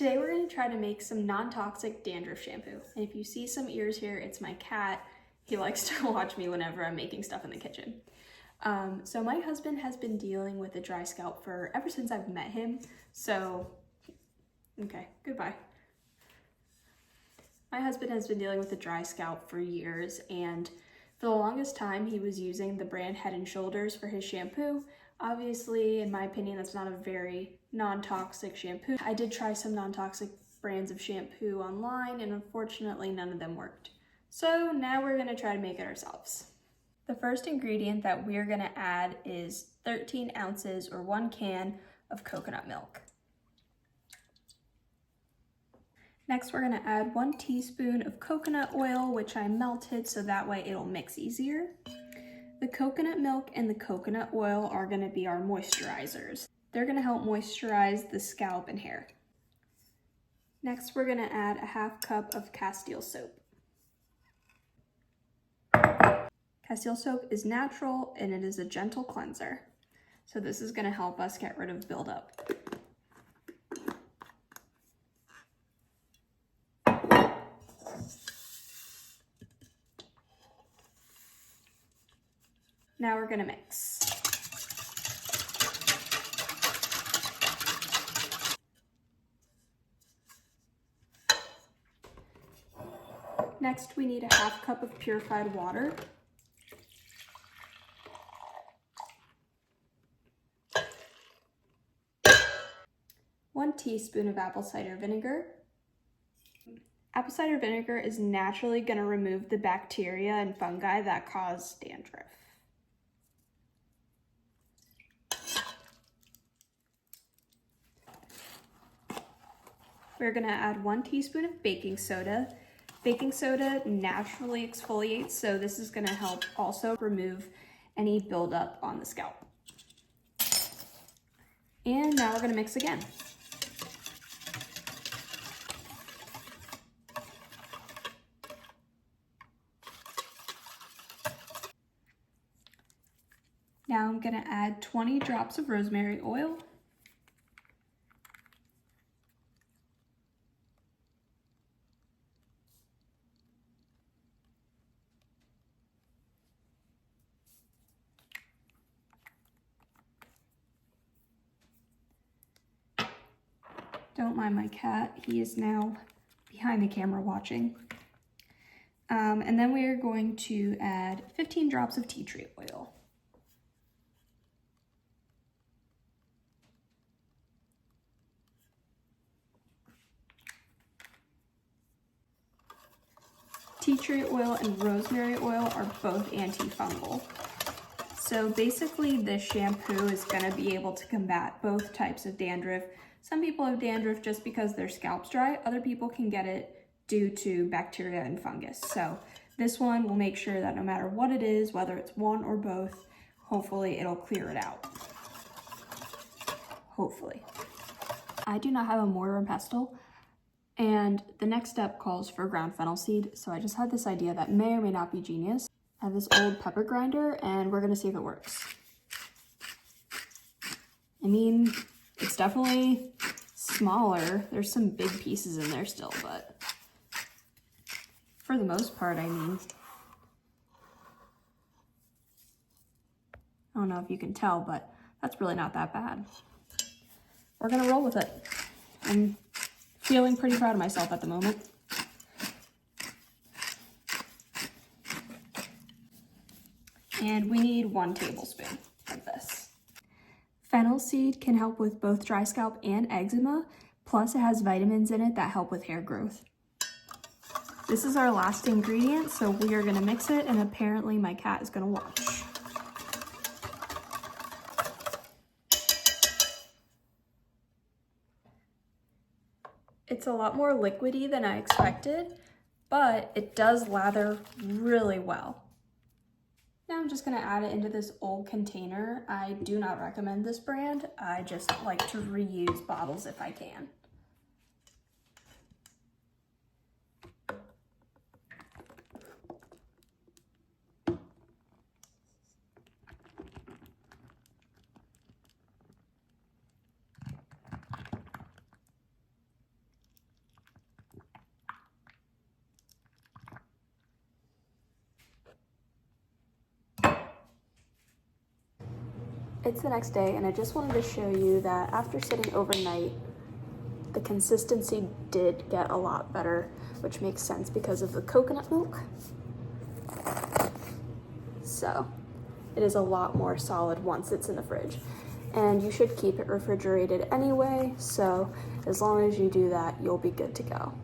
Today we're going to try to make some non-toxic dandruff shampoo. And if you see some ears here, it's my cat. He likes to watch me whenever I'm making stuff in the kitchen. So my husband has been dealing with a dry scalp for ever since I've met him. So, okay, goodbye. My husband has been dealing with a dry scalp for years, and for the longest time he was using the brand Head and Shoulders for his shampoo. Obviously, in my opinion, that's not a very non-toxic shampoo. I did try some non-toxic brands of shampoo online, and unfortunately none of them worked. So now we're gonna try to make it ourselves. The first ingredient that we're gonna add is 13 ounces or 1 can of coconut milk. Next, we're gonna add 1 teaspoon of coconut oil, which I melted so that way it'll mix easier. The coconut milk and the coconut oil are gonna be our moisturizers. They're gonna help moisturize the scalp and hair. Next, we're gonna add a 1/2 cup of Castile soap. Castile soap is natural and it is a gentle cleanser. So this is gonna help us get rid of buildup. Now we're gonna mix. Next, we need a 1/2 cup of purified water. One teaspoon of apple cider vinegar. Apple cider vinegar is naturally gonna remove the bacteria and fungi that cause dandruff. We're gonna add 1 teaspoon of baking soda. Baking soda naturally exfoliates, so this is gonna help also remove any buildup on the scalp. And now we're gonna mix again. Now I'm gonna add 20 drops of rosemary oil. Don't mind my cat, he is now behind the camera watching. And then we are going to add 15 drops of tea tree oil. Tea tree oil and rosemary oil are both antifungal. So basically this shampoo is gonna be able to combat both types of dandruff. Some people have dandruff just because their scalp's dry. Other people can get it due to bacteria and fungus. So this one will make sure that no matter what it is, whether it's one or both, hopefully it'll clear it out. Hopefully. I do not have a mortar and pestle, and the next step calls for ground fennel seed. So I just had this idea that may or may not be genius. I have this old pepper grinder and we're gonna see if it works. I mean, it's definitely smaller. There's some big pieces in there still, but for the most part, I mean, I don't know if you can tell, but that's really not that bad. We're gonna roll with it. I'm feeling pretty proud of myself at the moment. And we need 1 tablespoon of this. Fennel seed can help with both dry scalp and eczema, plus it has vitamins in it that help with hair growth. This is our last ingredient, so we are gonna mix it, and apparently my cat is gonna watch. It's a lot more liquidy than I expected, but it does lather really well. Now I'm just gonna add it into this old container. I do not recommend this brand. I just like to reuse bottles if I can. It's the next day, and I just wanted to show you that after sitting overnight, the consistency did get a lot better, which makes sense because of the coconut milk. So it is a lot more solid once it's in the fridge. And you should keep it refrigerated anyway, so as long as you do that, you'll be good to go.